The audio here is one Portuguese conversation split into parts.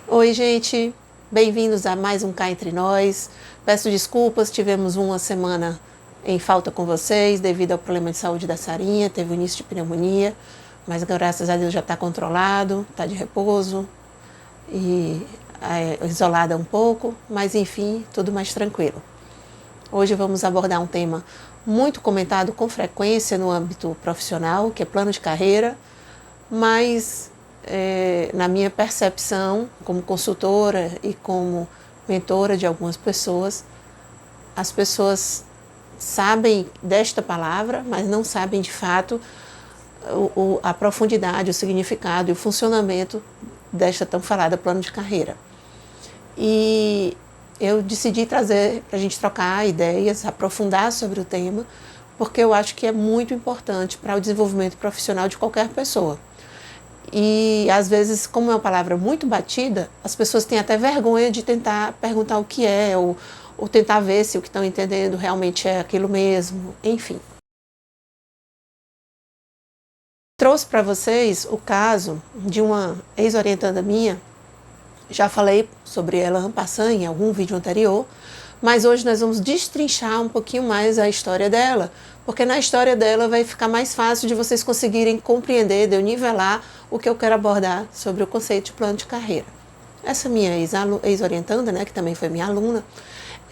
Oi, gente, bem-vindos a mais um Cá Entre Nós. Peço desculpas, tivemos uma semana em falta com vocês devido ao problema de saúde da Sarinha, teve o início de pneumonia, mas graças a Deus já está controlado, está de repouso e isolada um pouco, mas enfim, tudo mais tranquilo. Hoje vamos abordar um tema muito comentado com frequência no âmbito profissional, que é plano de carreira, mas na minha percepção, como consultora e como mentora de algumas pessoas, as pessoas sabem desta palavra, mas não sabem de fato a profundidade, o significado e o funcionamento desta tão falada plano de carreira. E eu decidi trazer para a gente trocar ideias, aprofundar sobre o tema, porque eu acho que é muito importante para o desenvolvimento profissional de qualquer pessoa. E às vezes, como é uma palavra muito batida, as pessoas têm até vergonha de tentar perguntar o que é, ou tentar ver se o que estão entendendo realmente é aquilo mesmo, enfim. Trouxe para vocês o caso de uma ex-orientanda minha, já falei sobre ela en passant em algum vídeo anterior, mas hoje nós vamos destrinchar um pouquinho mais a história dela, porque na história dela vai ficar mais fácil de vocês conseguirem compreender, de eu nivelar o que eu quero abordar sobre o conceito de plano de carreira. Essa minha ex-orientanda, né, que também foi minha aluna,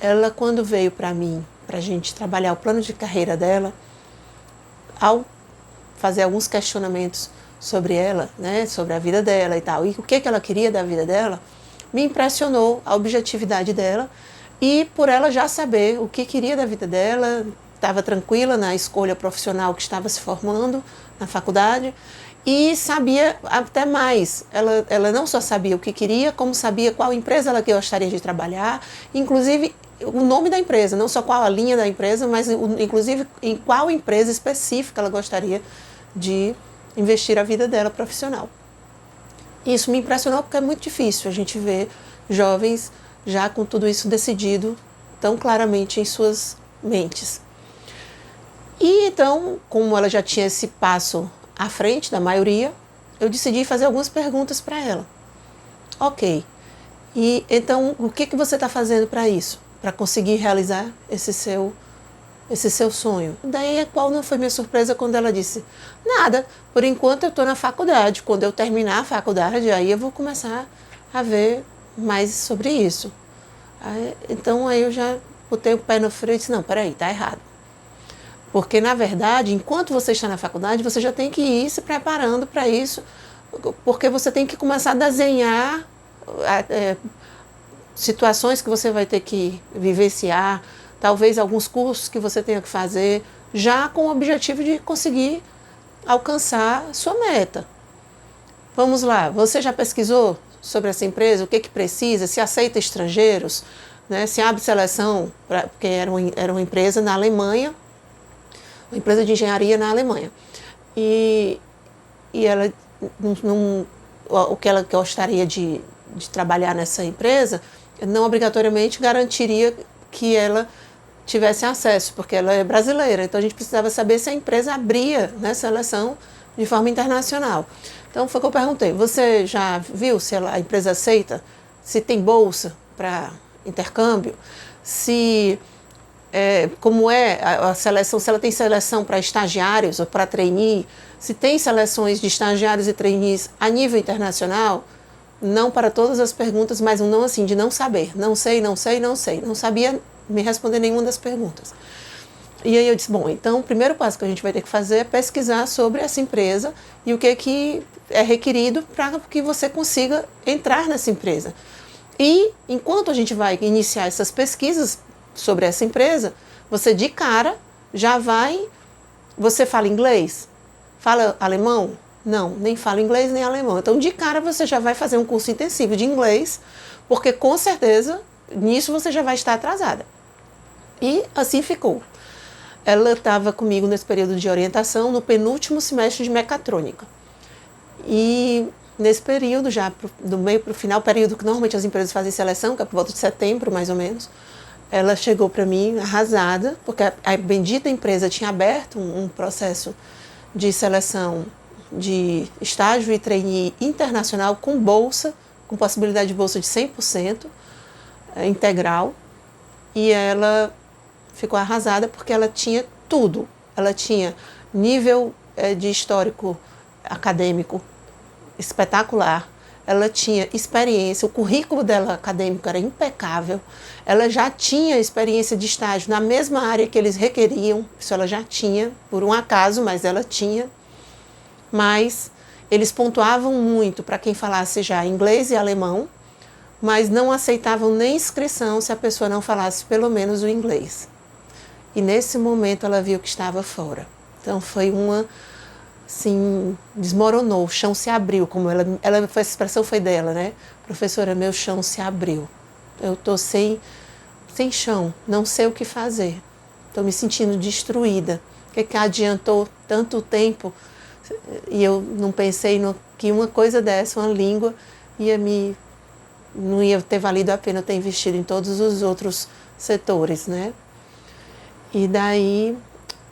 ela quando veio para mim, para a gente trabalhar o plano de carreira dela, ao fazer alguns questionamentos sobre ela, né, sobre a vida dela e tal, e o que ela queria da vida dela, me impressionou a objetividade dela e por ela já saber o que queria da vida dela, estava tranquila na escolha profissional que estava se formando na faculdade e sabia até mais. Ela não só sabia o que queria, como sabia qual empresa ela gostaria de trabalhar, inclusive o nome da empresa, não só qual a linha da empresa, mas inclusive em qual empresa específica ela gostaria de investir a vida dela profissional. Isso me impressionou porque é muito difícil a gente ver jovens já com tudo isso decidido tão claramente em suas mentes. E então, como ela já tinha esse passo à frente da maioria, eu decidi fazer algumas perguntas para ela. Ok, e então o que você está fazendo para isso? Para conseguir realizar esse seu sonho? Daí, qual não foi minha surpresa quando ela disse: nada, por enquanto eu estou na faculdade, quando eu terminar a faculdade, aí eu vou começar a ver mais sobre isso. Então aí eu já botei o pé no freio e disse: não, peraí, está errado. Porque, na verdade, enquanto você está na faculdade, você já tem que ir se preparando para isso, porque você tem que começar a desenhar situações que você vai ter que vivenciar, talvez alguns cursos que você tenha que fazer, já com o objetivo de conseguir alcançar sua meta. Vamos lá, você já pesquisou sobre essa empresa, o que precisa, se aceita estrangeiros, né, se abre seleção, porque era uma empresa na Alemanha, uma empresa de engenharia na Alemanha. E ela, o que ela gostaria de trabalhar nessa empresa, não obrigatoriamente garantiria que ela tivesse acesso, porque ela é brasileira. Então a gente precisava saber se a empresa abria nessa seleção de forma internacional. Então foi o que eu perguntei: você já viu se a empresa aceita? Se tem bolsa para intercâmbio? Se como é a seleção, se ela tem seleção para estagiários ou para trainee, se tem seleções de estagiários e trainees a nível internacional? Não para todas as perguntas, mas um não assim, de não saber. Não sei. Não sabia me responder nenhuma das perguntas. E aí eu disse: bom, então o primeiro passo que a gente vai ter que fazer é pesquisar sobre essa empresa e o que é requerido para que você consiga entrar nessa empresa. E enquanto a gente vai iniciar essas pesquisas sobre essa empresa, você de cara já vai... Você fala inglês? Fala alemão? Não, nem fala inglês nem alemão. Então de cara você já vai fazer um curso intensivo de inglês, porque com certeza nisso você já vai estar atrasada. E assim ficou. Ela estava comigo nesse período de orientação, no penúltimo semestre de mecatrônica. E nesse período, já do meio para o final, período que normalmente as empresas fazem seleção, que é por volta de setembro, mais ou menos, ela chegou para mim arrasada, porque a bendita empresa tinha aberto um processo de seleção de estágio e trainee internacional com bolsa com possibilidade de bolsa de 100%, integral, e ela ficou arrasada porque ela tinha tudo. Ela tinha nível de histórico acadêmico espetacular, ela tinha experiência, o currículo dela acadêmico era impecável, ela já tinha experiência de estágio na mesma área que eles requeriam, isso ela já tinha, por um acaso, mas ela tinha. Mas eles pontuavam muito para quem falasse já inglês e alemão, mas não aceitavam nem inscrição se a pessoa não falasse pelo menos o inglês. E nesse momento ela viu que estava fora. Então foi uma, assim, desmoronou, o chão se abriu, como ela a expressão foi dela, né? Professora, meu chão se abriu. Eu estou sem chão, não sei o que fazer. Estou me sentindo destruída. O que adiantou tanto tempo? E eu não pensei que uma coisa dessa, uma língua, não ia ter valido a pena eu ter investido em todos os outros setores, né? E daí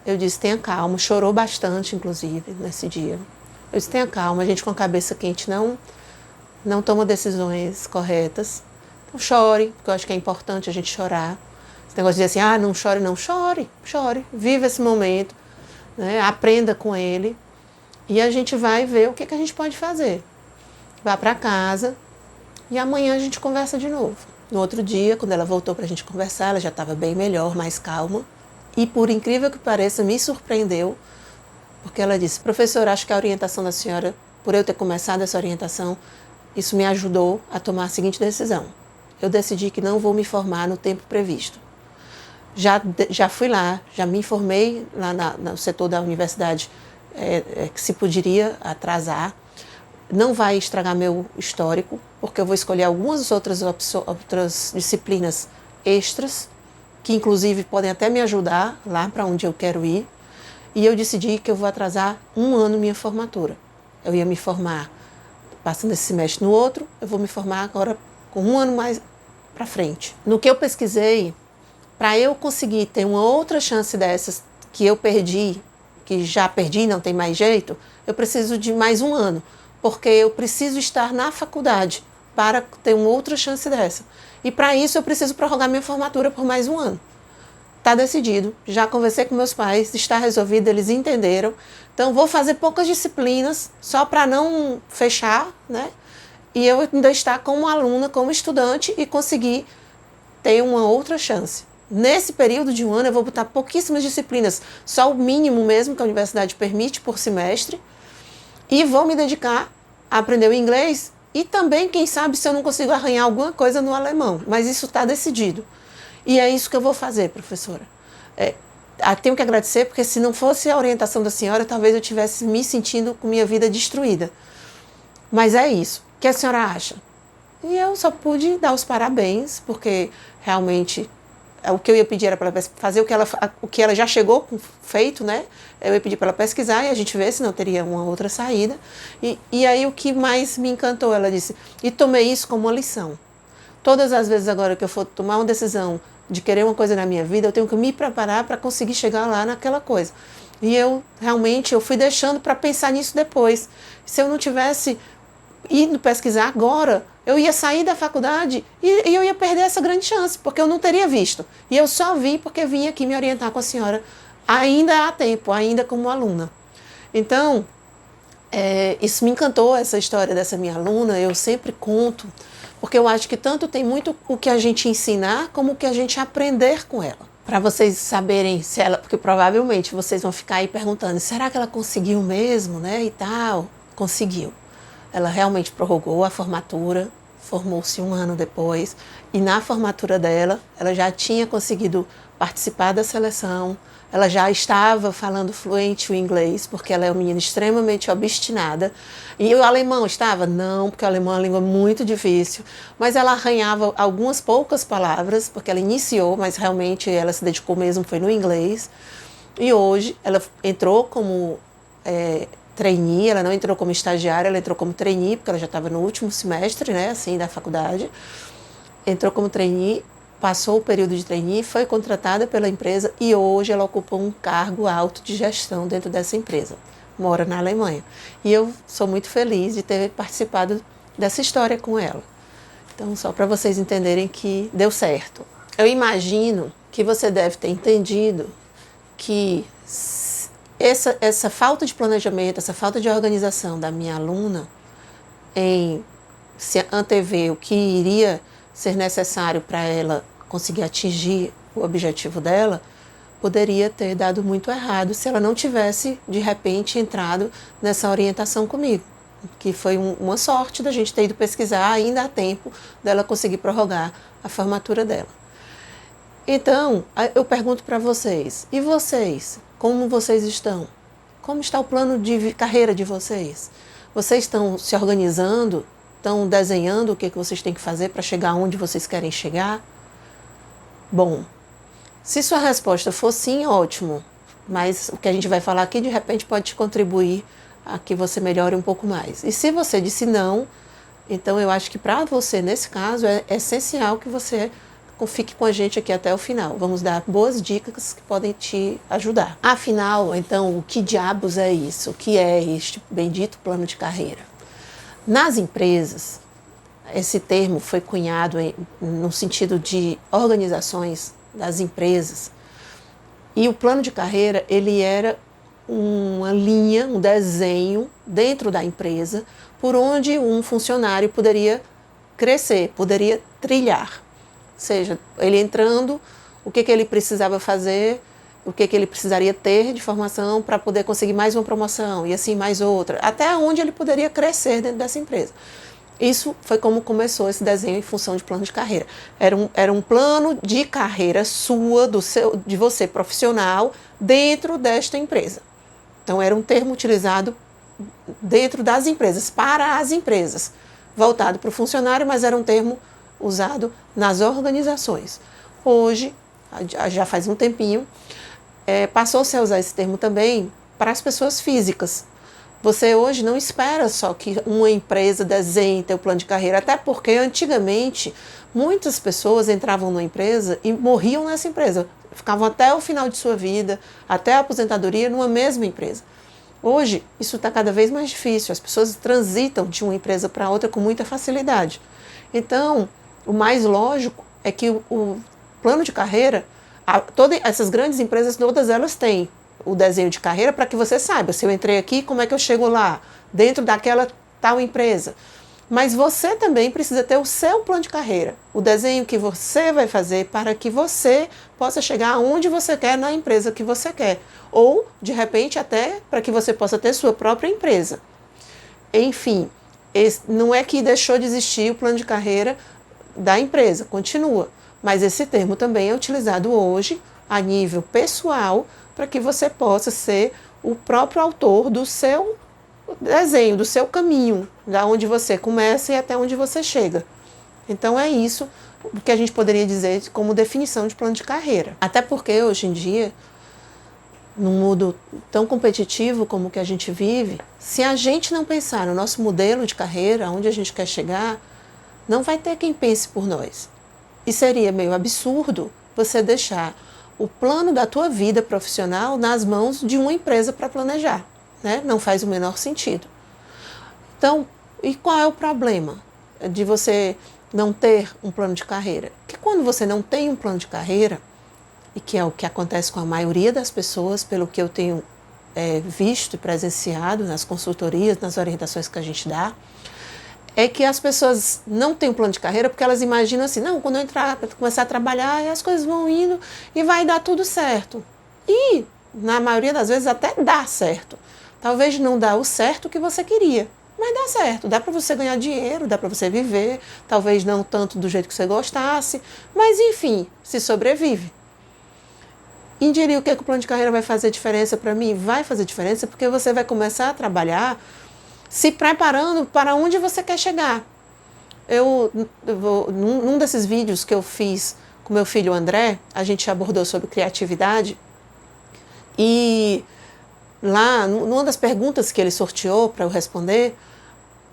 eu disse, tenha calma, chorou bastante, inclusive, nesse dia. Eu disse, tenha calma, a gente com a cabeça quente não toma decisões corretas. Então chore, porque eu acho que é importante a gente chorar. Esse negócio de dizer assim, não chore, não, chore, viva esse momento, né? Aprenda com ele e a gente vai ver o que a gente pode fazer. Vá para casa e amanhã a gente conversa de novo. No outro dia, quando ela voltou para a gente conversar, ela já estava bem melhor, mais calma. E por incrível que pareça, me surpreendeu, porque ela disse, professora, acho que a orientação da senhora, por eu ter começado essa orientação, isso me ajudou a tomar a seguinte decisão. Eu decidi que não vou me formar no tempo previsto. Já fui lá, já me informei lá no setor da universidade que se poderia atrasar. Não vai estragar meu histórico, porque eu vou escolher algumas outras disciplinas extras, que inclusive podem até me ajudar lá para onde eu quero ir. E eu decidi que eu vou atrasar 1 ano minha formatura. Eu ia me formar passando esse semestre no outro, eu vou me formar agora com 1 ano mais para frente. No que eu pesquisei, para eu conseguir ter uma outra chance dessas que eu perdi, que já perdi, não tem mais jeito, eu preciso de mais 1 ano, porque eu preciso estar na faculdade para ter uma outra chance dessa. E para isso eu preciso prorrogar minha formatura por mais 1 ano. Está decidido, já conversei com meus pais, está resolvido, eles entenderam. Então vou fazer poucas disciplinas, só para não fechar, né? E eu ainda estar como aluna, como estudante e conseguir ter uma outra chance. Nesse período de 1 ano eu vou botar pouquíssimas disciplinas, só o mínimo mesmo que a universidade permite por semestre, e vou me dedicar a aprender o inglês e também, quem sabe, se eu não consigo arranhar alguma coisa no alemão, mas isso está decidido. E é isso que eu vou fazer, professora. Tenho que agradecer, porque se não fosse a orientação da senhora, talvez eu estivesse me sentindo com minha vida destruída. Mas é isso. O que a senhora acha? E eu só pude dar os parabéns, porque realmente o que eu ia pedir era para ela fazer o que ela já chegou feito, né? Eu ia pedir para ela pesquisar e a gente ver se não teria uma outra saída. E aí o que mais me encantou, ela disse, e tomei isso como uma lição. Todas as vezes agora que eu for tomar uma decisão de querer uma coisa na minha vida, eu tenho que me preparar para conseguir chegar lá naquela coisa. E eu fui deixando para pensar nisso depois. Se eu não tivesse indo pesquisar agora, eu ia sair da faculdade e eu ia perder essa grande chance, porque eu não teria visto. E eu só vi porque vim aqui me orientar com a senhora. Ainda há tempo, ainda como aluna. Então, isso me encantou, essa história dessa minha aluna. Eu sempre conto, porque eu acho que tanto tem muito o que a gente ensinar, como o que a gente aprender com ela. Para vocês saberem se ela, porque provavelmente vocês vão ficar aí perguntando, será que ela conseguiu mesmo, né, e tal? Conseguiu. Ela realmente prorrogou a formatura, formou-se 1 ano depois, e na formatura dela, ela já tinha conseguido participar da seleção, ela já estava falando fluente o inglês, porque ela é uma menina extremamente obstinada. E o alemão estava? Não, porque o alemão é uma língua muito difícil, mas ela arranhava algumas poucas palavras, porque ela iniciou, mas realmente ela se dedicou mesmo, foi no inglês. E hoje ela entrou como trainee, ela não entrou como estagiária, ela entrou como trainee, porque ela já estava no último semestre, né, assim, da faculdade. Entrou como trainee, passou o período de trainee, foi contratada pela empresa e hoje ela ocupa um cargo alto de gestão dentro dessa empresa. Mora na Alemanha. E eu sou muito feliz de ter participado dessa história com ela. Então, só para vocês entenderem que deu certo. Eu imagino que você deve ter entendido que essa falta de planejamento, essa falta de organização da minha aluna em se antever o que iria ser necessário para ela conseguir atingir o objetivo dela, poderia ter dado muito errado se ela não tivesse, de repente, entrado nessa orientação comigo. Que foi uma sorte da gente ter ido pesquisar, ainda há tempo dela conseguir prorrogar a formatura dela. Então, eu pergunto para vocês, e vocês? Como vocês estão? Como está o plano de carreira de vocês? Vocês estão se organizando? Estão desenhando o que vocês têm que fazer para chegar onde vocês querem chegar? Bom, se sua resposta for sim, ótimo. Mas o que a gente vai falar aqui, de repente, pode te contribuir a que você melhore um pouco mais. E se você disse não, então eu acho que para você, nesse caso, é essencial que você fique com a gente aqui até o final. Vamos dar boas dicas que podem te ajudar. Afinal, então, o que diabos é isso? O que é este bendito plano de carreira? Nas empresas, esse termo foi cunhado no sentido de organizações das empresas. E o plano de carreira, ele era uma linha, um desenho dentro da empresa por onde um funcionário poderia crescer, poderia trilhar. Ou seja, ele entrando, o que ele precisava fazer, o que ele precisaria ter de formação para poder conseguir mais uma promoção e assim mais outra, até onde ele poderia crescer dentro dessa empresa. Isso foi como começou esse desenho em função de plano de carreira. Era um plano de carreira sua, de você profissional, dentro desta empresa. Então, era um termo utilizado dentro das empresas, para as empresas, voltado para o funcionário, mas era um termo usado nas organizações. Hoje, já faz um tempinho, passou-se a usar esse termo também para as pessoas físicas. Você hoje não espera só que uma empresa desenhe teu plano de carreira, até porque antigamente muitas pessoas entravam numa empresa e morriam nessa empresa, ficavam até o final de sua vida, até a aposentadoria numa mesma empresa. Hoje, isso está cada vez mais difícil, as pessoas transitam de uma empresa para outra com muita facilidade. Então, o mais lógico é que o plano de carreira, todas essas grandes empresas, todas elas têm o desenho de carreira para que você saiba, se eu entrei aqui, como é que eu chego lá, dentro daquela tal empresa. Mas você também precisa ter o seu plano de carreira, o desenho que você vai fazer para que você possa chegar aonde você quer na empresa que você quer. Ou, de repente, até para que você possa ter sua própria empresa. Enfim, não é que deixou de existir o plano de carreira da empresa, continua. Mas esse termo também é utilizado hoje a nível pessoal para que você possa ser o próprio autor do seu desenho, do seu caminho, da onde você começa e até onde você chega. Então é isso que a gente poderia dizer como definição de plano de carreira. Até porque hoje em dia, num mundo tão competitivo como o que a gente vive, se a gente não pensar no nosso modelo de carreira, onde a gente quer chegar, não vai ter quem pense por nós. E seria meio absurdo você deixar o plano da tua vida profissional nas mãos de uma empresa para planejar, né? Não faz o menor sentido. Então, e qual é o problema de você não ter um plano de carreira? Que quando você não tem um plano de carreira, e que é o que acontece com a maioria das pessoas, pelo que eu tenho visto e presenciado nas consultorias, nas orientações que a gente dá, é que as pessoas não têm um plano de carreira porque elas imaginam assim, não, quando eu começar a trabalhar, as coisas vão indo e vai dar tudo certo. E, na maioria das vezes, até dá certo. Talvez não dá o certo que você queria, mas dá certo. Dá para você ganhar dinheiro, dá para você viver, talvez não tanto do jeito que você gostasse, mas enfim, se sobrevive. E diria o que o plano de carreira vai fazer diferença para mim? Vai fazer diferença porque você vai começar a trabalhar se preparando para onde você quer chegar. Num desses vídeos que eu fiz com meu filho André, a gente abordou sobre criatividade e lá, numa das perguntas que ele sorteou para eu responder,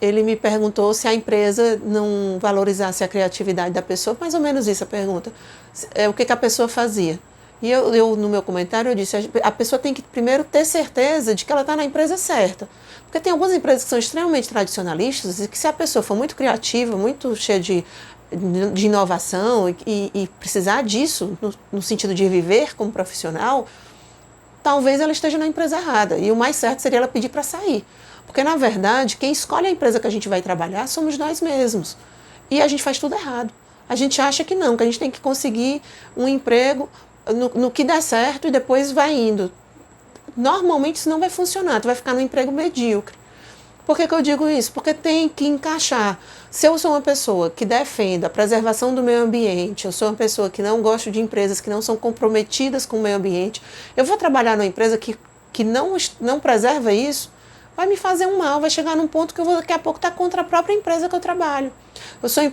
ele me perguntou se a empresa não valorizasse a criatividade da pessoa, mais ou menos isso a pergunta, o que a pessoa fazia. E eu, no meu comentário, eu disse, a pessoa tem que primeiro ter certeza de que ela está na empresa certa. Porque tem algumas empresas que são extremamente tradicionalistas e que se a pessoa for muito criativa, muito cheia de de inovação e precisar disso no sentido de viver como profissional, talvez ela esteja na empresa errada. E o mais certo seria ela pedir para sair. Porque, na verdade, quem escolhe a empresa que a gente vai trabalhar somos nós mesmos. E a gente faz tudo errado. A gente acha que não, que a gente tem que conseguir um emprego no que der certo e depois vai indo. Normalmente isso não vai funcionar, tu vai ficar no emprego medíocre. Por que eu digo isso? Porque tem que encaixar. Se eu sou uma pessoa que defende a preservação do meio ambiente, eu sou uma pessoa que não gosta de empresas que não são comprometidas com o meio ambiente, eu vou trabalhar numa empresa que não preserva isso, vai me fazer um mal, vai chegar num ponto que eu vou daqui a pouco estar contra a própria empresa que eu trabalho. Eu sou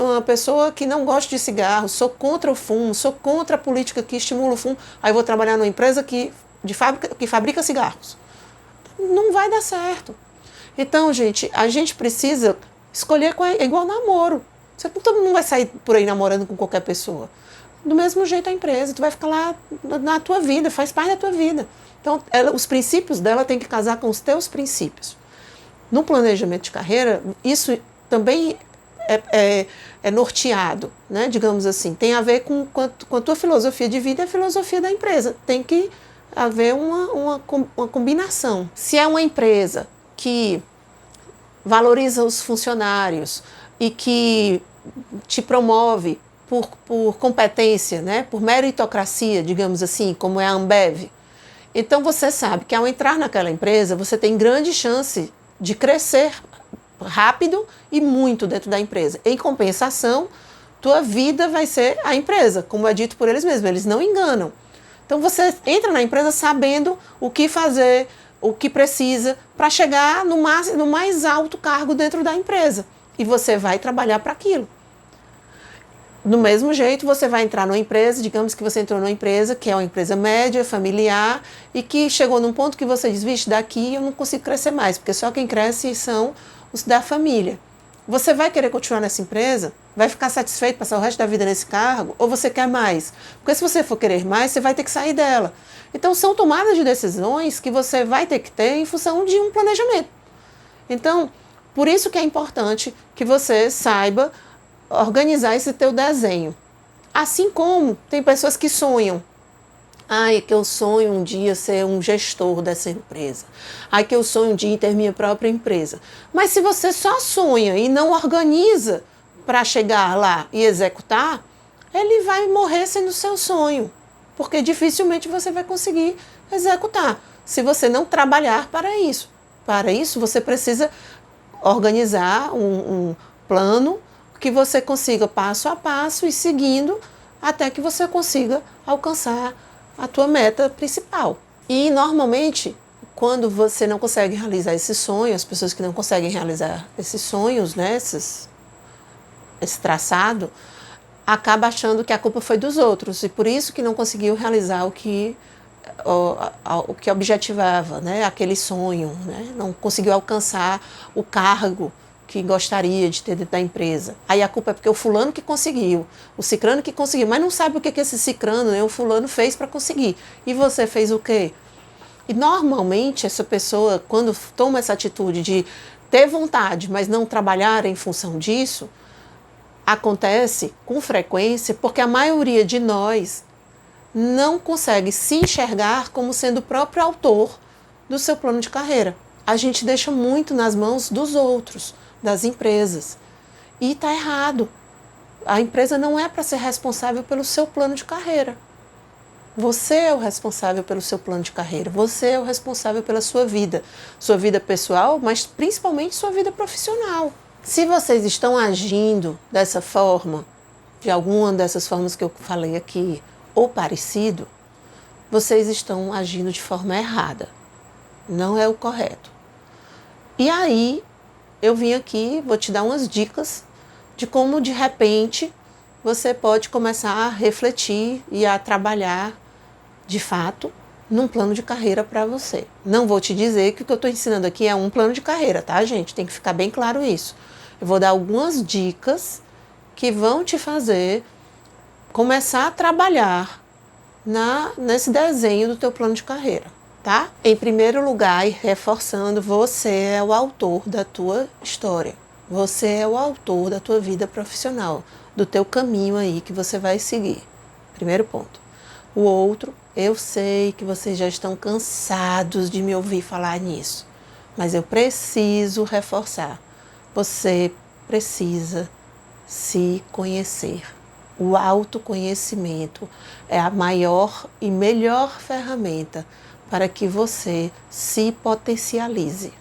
uma pessoa que não gosta de cigarro, sou contra o fumo, sou contra a política que estimula o fumo, aí eu vou trabalhar numa empresa que fabrica cigarros. Não vai dar certo. Então, gente, a gente precisa escolher é igual namoro. Todo mundo vai sair por aí namorando com qualquer pessoa. Do mesmo jeito a empresa, tu vai ficar lá na tua vida, faz parte da tua vida. Então, os princípios dela têm que casar com os teus princípios. No planejamento de carreira, isso também é norteado, né? Digamos assim, tem a ver com a tua filosofia de vida e a filosofia da empresa. Tem que haver uma combinação. Se é uma empresa que valoriza os funcionários e que te promove por competência, né? Por meritocracia, digamos assim, como é a Ambev, então você sabe que ao entrar naquela empresa, você tem grande chance de crescer rápido e muito dentro da empresa. Em compensação, tua vida vai ser a empresa, como é dito por eles mesmos, eles não enganam. Então você entra na empresa sabendo o que fazer, o que precisa para chegar no mais alto cargo dentro da empresa. E você vai trabalhar para aquilo. Do mesmo jeito, você vai entrar numa empresa, digamos que você entrou numa empresa que é uma empresa média, familiar, e que chegou num ponto que você diz, vixe, daqui eu não consigo crescer mais, porque só quem cresce são os da família. Você vai querer continuar nessa empresa? Vai ficar satisfeito, passar o resto da vida nesse cargo? Ou você quer mais? Porque se você for querer mais, você vai ter que sair dela. Então, são tomadas de decisões que você vai ter que ter em função de um planejamento. Então, por isso que é importante que você saiba organizar esse teu desenho. Assim como tem pessoas que sonham. Ai, que eu sonho um dia ser um gestor dessa empresa. Ai, que eu sonho um dia ter minha própria empresa. Mas se você só sonha e não organiza para chegar lá e executar, ele vai morrer sendo seu sonho. Porque dificilmente você vai conseguir executar, se você não trabalhar para isso. Para isso, você precisa organizar um plano que você consiga passo a passo e seguindo até que você consiga alcançar a tua meta principal. E normalmente, quando você não consegue realizar esse sonho, as pessoas que não conseguem realizar esses sonhos, né, esse traçado, acaba achando que a culpa foi dos outros e por isso que não conseguiu realizar o que objetivava, né, aquele sonho, né, não conseguiu alcançar o cargo que gostaria de ter dentro da empresa. Aí a culpa é porque o fulano que conseguiu, o cicrano que conseguiu, mas não sabe o que esse cicrano, né, o fulano fez para conseguir. E você fez o quê? E normalmente essa pessoa, quando toma essa atitude de ter vontade, mas não trabalhar em função disso, acontece com frequência porque a maioria de nós não consegue se enxergar como sendo o próprio autor do seu plano de carreira. A gente deixa muito nas mãos dos outros, das empresas. E está errado. A empresa não é para ser responsável pelo seu plano de carreira. Você é o responsável pelo seu plano de carreira. Você é o responsável pela sua vida pessoal, mas principalmente sua vida profissional. Se vocês estão agindo dessa forma, de alguma dessas formas que eu falei aqui, ou parecido, vocês estão agindo de forma errada. Não é o correto. E aí, eu vim aqui, vou te dar umas dicas de como, de repente, você pode começar a refletir e a trabalhar, de fato, num plano de carreira para você. Não vou te dizer que o que eu estou ensinando aqui é um plano de carreira, tá, gente? Tem que ficar bem claro isso. Eu vou dar algumas dicas que vão te fazer começar a trabalhar nesse desenho do teu plano de carreira, tá? Em primeiro lugar, e reforçando, você é o autor da tua história. Você é o autor da tua vida profissional. do teu caminho aí que você vai seguir. Primeiro ponto. O outro, eu sei que vocês já estão cansados de me ouvir falar nisso, mas eu preciso reforçar. Você precisa se conhecer. O autoconhecimento é a maior e melhor ferramenta para que você se potencialize.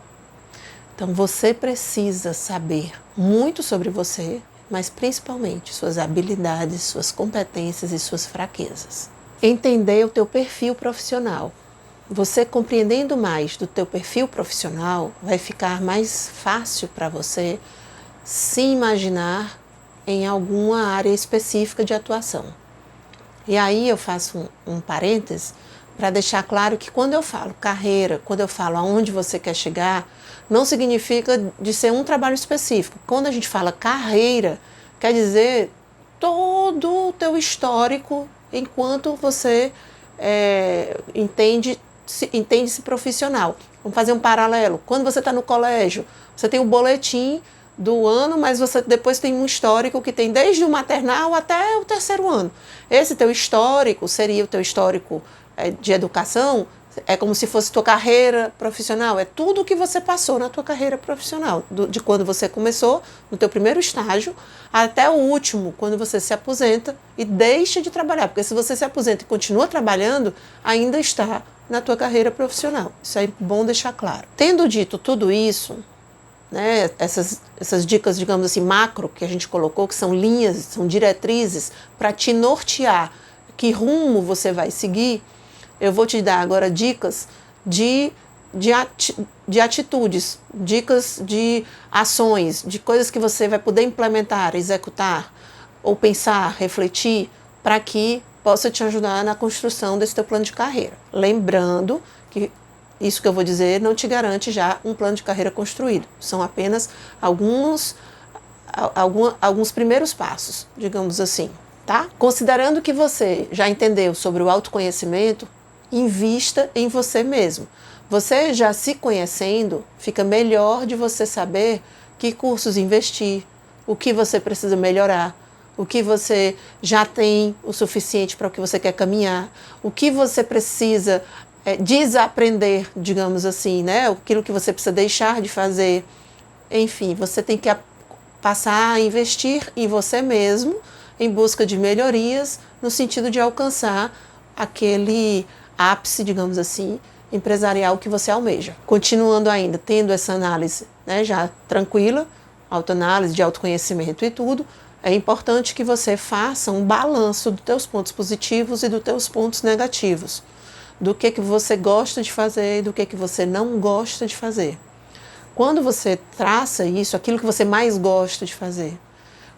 Então você precisa saber muito sobre você, mas principalmente suas habilidades, suas competências e suas fraquezas. Entender o teu perfil profissional. Você compreendendo mais do teu perfil profissional, vai ficar mais fácil para você se imaginar em alguma área específica de atuação. E aí eu faço um parêntese para deixar claro que quando eu falo carreira, quando eu falo aonde você quer chegar, não significa de ser um trabalho específico. Quando a gente fala carreira, quer dizer todo o teu histórico enquanto você entende-se profissional. Vamos fazer um paralelo. Quando você está no colégio, você tem o boletim do ano, mas você depois tem um histórico que tem desde o maternal até o terceiro ano. Esse teu histórico seria o teu histórico de educação, é como se fosse tua carreira profissional, é tudo o que você passou na tua carreira profissional, de quando você começou, no teu primeiro estágio, até o último, quando você se aposenta e deixa de trabalhar, porque se você se aposenta e continua trabalhando, ainda está na tua carreira profissional. Isso é bom deixar claro. Tendo dito tudo isso, né, essas dicas, digamos assim, macro que a gente colocou, que são linhas, são diretrizes para te nortear que rumo você vai seguir, eu vou te dar agora dicas de atitudes, dicas de ações, de coisas que você vai poder implementar, executar, ou pensar, refletir, para que possa te ajudar na construção desse teu plano de carreira. Lembrando que isso que eu vou dizer não te garante já um plano de carreira construído. São apenas alguns primeiros passos, digamos assim, tá? Considerando que você já entendeu sobre o autoconhecimento, invista em você mesmo. Você já se conhecendo, fica melhor de você saber que cursos investir, o que você precisa melhorar, o que você já tem o suficiente para o que você quer caminhar, o que você precisa desaprender, digamos assim, né? Aquilo que você precisa deixar de fazer. Enfim, você tem que passar a investir em você mesmo em busca de melhorias no sentido de alcançar aquele ápice, digamos assim, empresarial que você almeja. Continuando ainda, tendo essa análise, né, já tranquila, autoanálise de autoconhecimento e tudo, é importante que você faça um balanço dos teus pontos positivos e dos teus pontos negativos, do que você gosta de fazer e do que você não gosta de fazer. Quando você traça isso, aquilo que você mais gosta de fazer,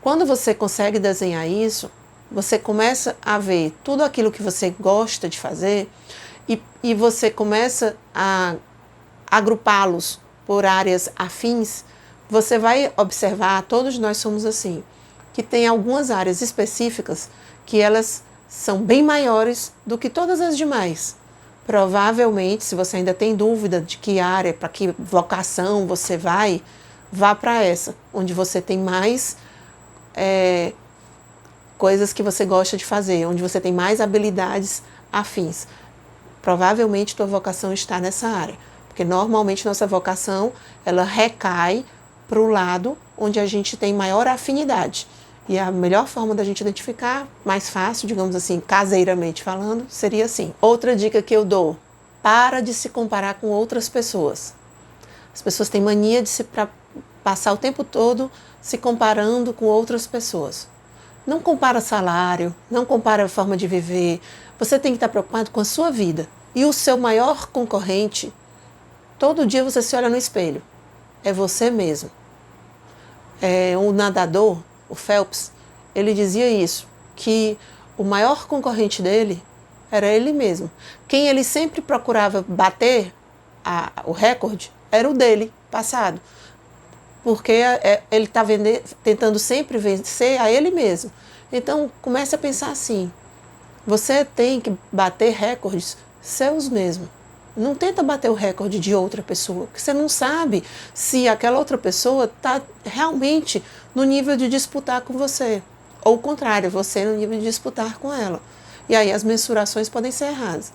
quando você consegue desenhar isso, você começa a ver tudo aquilo que você gosta de fazer e você começa a agrupá-los por áreas afins, você vai observar, todos nós somos assim, que tem algumas áreas específicas que elas são bem maiores do que todas as demais. Provavelmente, se você ainda tem dúvida de que área, para que vocação você vai, vá para essa, onde você tem mais coisas que você gosta de fazer, onde você tem mais habilidades afins. Provavelmente tua vocação está nessa área, porque normalmente nossa vocação ela recai para o lado onde a gente tem maior afinidade. E a melhor forma da gente identificar, mais fácil, digamos assim, caseiramente falando, seria assim. Outra dica que eu dou, para de se comparar com outras pessoas. As pessoas têm mania de passar o tempo todo se comparando com outras pessoas. Não compara salário, não compara a forma de viver. Você tem que estar preocupado com a sua vida. E o seu maior concorrente, todo dia você se olha no espelho, é você mesmo. O nadador, o Phelps, ele dizia isso, que o maior concorrente dele era ele mesmo. Quem ele sempre procurava bater o recorde era o dele, passado. Porque ele está tentando sempre vencer a ele mesmo. Então, comece a pensar assim, você tem que bater recordes seus mesmos. Não tenta bater o recorde de outra pessoa, porque você não sabe se aquela outra pessoa está realmente no nível de disputar com você. Ou o contrário, você no nível de disputar com ela. E aí as mensurações podem ser erradas.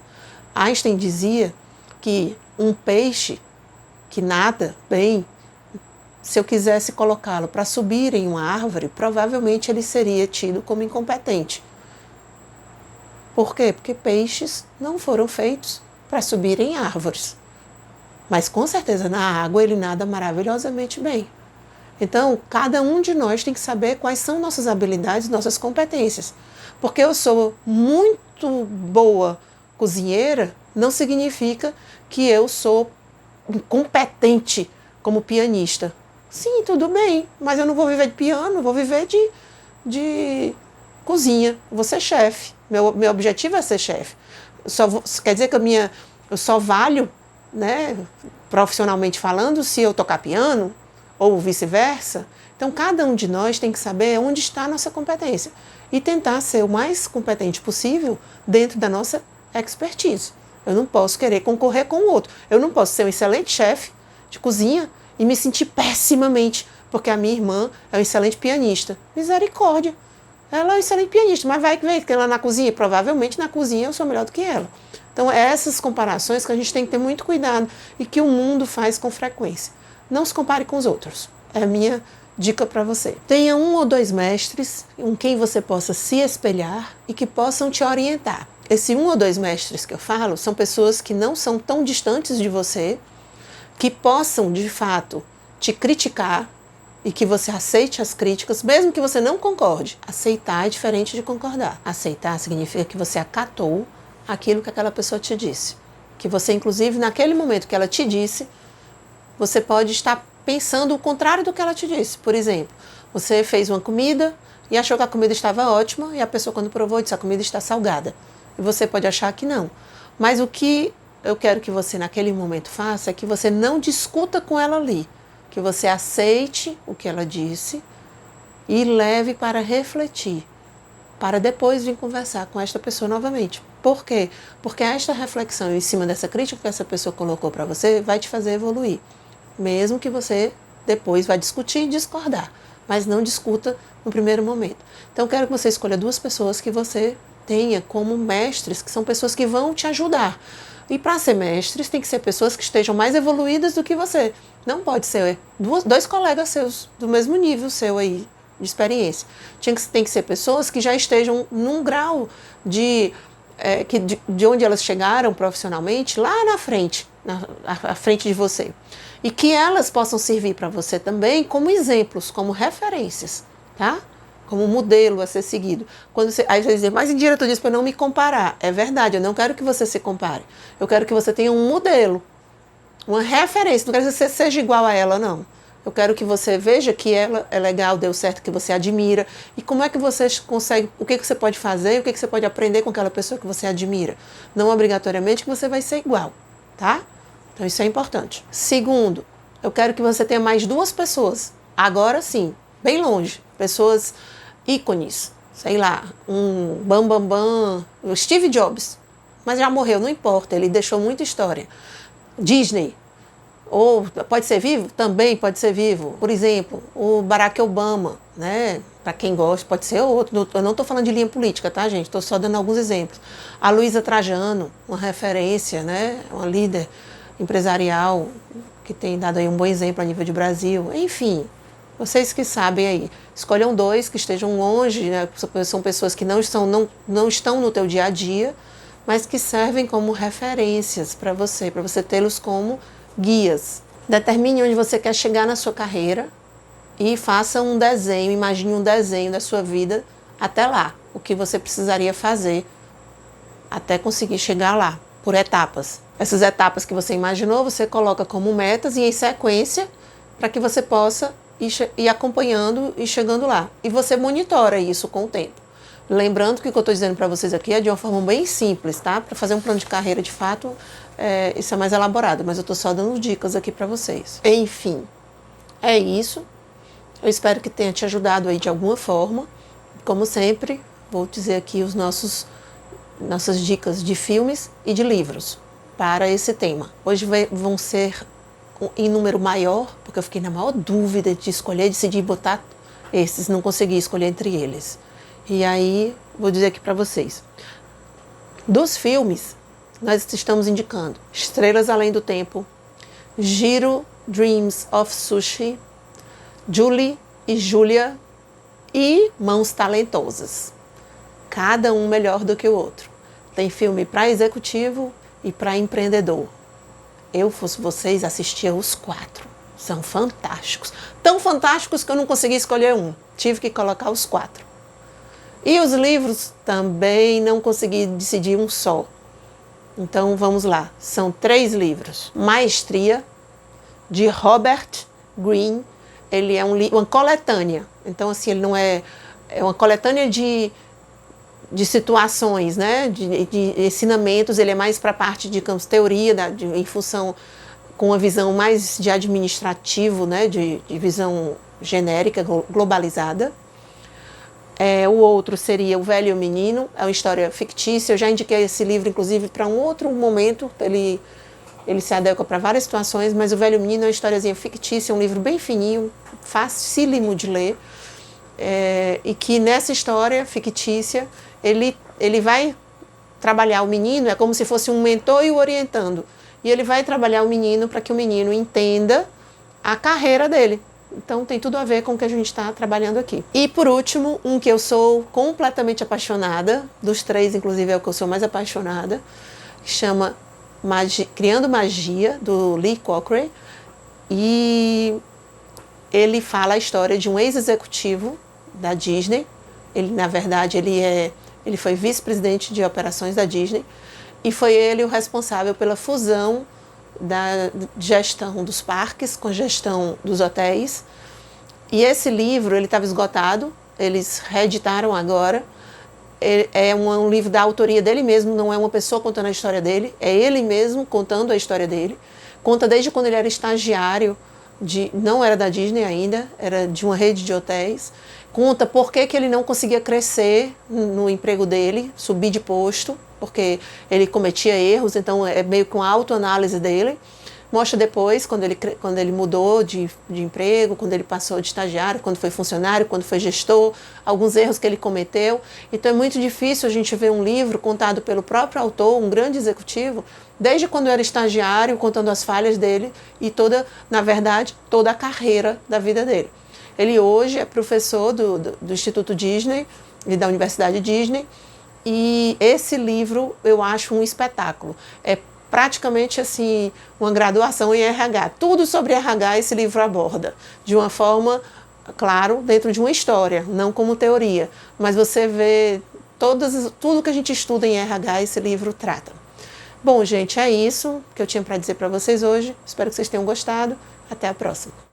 Einstein dizia que um peixe que nada bem, se eu quisesse colocá-lo para subir em uma árvore, provavelmente ele seria tido como incompetente. Por quê? Porque peixes não foram feitos para subir em árvores. Mas com certeza na água ele nada maravilhosamente bem. Então, cada um de nós tem que saber quais são nossas habilidades, nossas competências. Porque eu sou muito boa cozinheira, não significa que eu sou competente como pianista. Sim, tudo bem, mas eu não vou viver de piano, vou viver de cozinha, vou ser chefe. Meu objetivo é ser chefe. Quer dizer que eu só valho, né, profissionalmente falando, se eu tocar piano, ou vice-versa. Então, cada um de nós tem que saber onde está a nossa competência e tentar ser o mais competente possível dentro da nossa expertise. Eu não posso querer concorrer com o outro. Eu não posso ser um excelente chefe de cozinha e me sentir pessimamente porque a minha irmã é uma excelente pianista. Misericórdia. Ela é uma excelente pianista, mas vai ver que ela na cozinha, provavelmente na cozinha eu sou melhor do que ela. Então, é essas comparações que a gente tem que ter muito cuidado e que o mundo faz com frequência. Não se compare com os outros. É a minha dica para você. Tenha 1 ou 2 mestres com quem você possa se espelhar e que possam te orientar. Esse 1 ou 2 mestres que eu falo são pessoas que não são tão distantes de você, que possam, de fato, te criticar e que você aceite as críticas, mesmo que você não concorde. Aceitar é diferente de concordar. Aceitar significa que você acatou aquilo que aquela pessoa te disse. Que você, inclusive, naquele momento que ela te disse, você pode estar pensando o contrário do que ela te disse. Por exemplo, você fez uma comida e achou que a comida estava ótima e a pessoa, quando provou, disse: a comida está salgada. E você pode achar que não. Mas o que eu quero que você naquele momento faça é que você não discuta com ela ali. Que você aceite o que ela disse e leve para refletir. Para depois vir conversar com esta pessoa novamente. Por quê? Porque esta reflexão em cima dessa crítica que essa pessoa colocou para você vai te fazer evoluir. Mesmo que você depois vá discutir e discordar, mas não discuta no primeiro momento. Então, quero que você escolha 2 pessoas que você tenha como mestres, que são pessoas que vão te ajudar. E para ser mestres, tem que ser pessoas que estejam mais evoluídas do que você. Não pode ser 2 colegas seus, do mesmo nível seu aí, de experiência. Tem que ser pessoas que já estejam num grau de onde elas chegaram profissionalmente, lá na frente, à frente de você. E que elas possam servir para você também como exemplos, como referências, tá? Como modelo a ser seguido. Aí você diz: mas Indira, tu disse para não me comparar. É verdade, eu não quero que você se compare. Eu quero que você tenha um modelo, uma referência. Não quero que você seja igual a ela, não. Eu quero que você veja que ela é legal, deu certo, que você admira. E como é que você consegue, o que você pode fazer, o que você pode aprender com aquela pessoa que você admira. Não obrigatoriamente que você vai ser igual, tá? Então isso é importante. Segundo, eu quero que você tenha mais 2 pessoas. Agora sim, bem longe. Pessoas ícones. Sei lá, um o Steve Jobs. Mas já morreu, não importa, ele deixou muita história. Disney. Ou pode ser vivo? Também pode ser vivo. Por exemplo, o Barack Obama, né? Para quem gosta, pode ser outro. Eu não estou falando de linha política, tá, gente? Estou só dando alguns exemplos. A Luísa Trajano, uma referência, né? Uma líder empresarial que tem dado aí um bom exemplo a nível de Brasil. Enfim, vocês que sabem aí. Escolham 2 que estejam longe, né? São pessoas que não estão no teu dia a dia, mas que servem como referências para você tê-los como guias. Determine onde você quer chegar na sua carreira e faça um desenho, imagine um desenho da sua vida até lá. O que você precisaria fazer até conseguir chegar lá, por etapas. Essas etapas que você imaginou, você coloca como metas e em sequência para que você possa ir acompanhando e chegando lá. E você monitora isso com o tempo. Lembrando que o que eu estou dizendo para vocês aqui é de uma forma bem simples, tá? Para fazer um plano de carreira, de fato, isso é mais elaborado, mas eu estou só dando dicas aqui para vocês. Enfim, é isso. Eu espero que tenha te ajudado aí de alguma forma. Como sempre, vou dizer aqui nossas dicas de filmes e de livros para esse tema. Hoje vão ser em número maior, porque eu fiquei na maior dúvida de escolher, decidi botar esses, não consegui escolher entre eles. E aí, vou dizer aqui para vocês. Dos filmes, nós estamos indicando Estrelas Além do Tempo, Jiro Dreams of Sushi, Julie e Julia e Mãos Talentosas. Cada um melhor do que o outro. Tem filme para executivo e para empreendedor. Eu, fosse vocês, assistia os 4. São fantásticos. Tão fantásticos que eu não consegui escolher um. Tive que colocar os 4. E os livros também não consegui decidir um só. Então vamos lá. São 3 livros. Maestria, de Robert Greene. Ele é uma coletânea. Então, assim, ele não é uma coletânea de situações, né? de ensinamentos. Ele é mais para a parte de teoria, em função com uma visão mais de administrativo, né? de visão genérica, globalizada. O outro seria O Velho e o Menino, é uma história fictícia. Eu já indiquei esse livro, inclusive, para um outro momento. Ele se adequa para várias situações, mas O Velho e o Menino é uma historiazinha fictícia, um livro bem fininho, facílimo de ler, e que nessa história fictícia ele vai trabalhar o menino, é como se fosse um mentor e o orientando. E ele vai trabalhar o menino para que o menino entenda a carreira dele. Então tem tudo a ver com o que a gente está trabalhando aqui. E por último, um que eu sou completamente apaixonada, dos 3 inclusive é o que eu sou mais apaixonada, chama Criando Magia, do Lee Cochrane, e ele fala a história de um ex-executivo da Disney. Ele, na verdade, ele foi vice-presidente de operações da Disney, e foi ele o responsável pela fusão da gestão dos parques com a gestão dos hotéis. E esse livro, ele estava esgotado, eles reeditaram agora. É um livro da autoria dele mesmo, não é uma pessoa contando a história dele, é ele mesmo contando a história dele. Conta desde quando ele era estagiário, não era da Disney ainda, era de uma rede de hotéis. Conta por que ele não conseguia crescer no emprego dele, subir de posto, porque ele cometia erros, então é meio que uma autoanálise dele. Mostra depois, quando ele mudou de emprego, quando ele passou de estagiário, quando foi funcionário, quando foi gestor, alguns erros que ele cometeu. Então é muito difícil a gente ver um livro contado pelo próprio autor, um grande executivo, desde quando era estagiário, contando as falhas dele e na verdade, toda a carreira da vida dele. Ele hoje é professor do Instituto Disney e da Universidade Disney, e esse livro eu acho um espetáculo. É praticamente assim uma graduação em RH. Tudo sobre RH esse livro aborda, de uma forma, claro, dentro de uma história, não como teoria, mas você vê tudo que a gente estuda em RH esse livro trata. Bom, gente, é isso que eu tinha para dizer para vocês hoje. Espero que vocês tenham gostado. Até a próxima.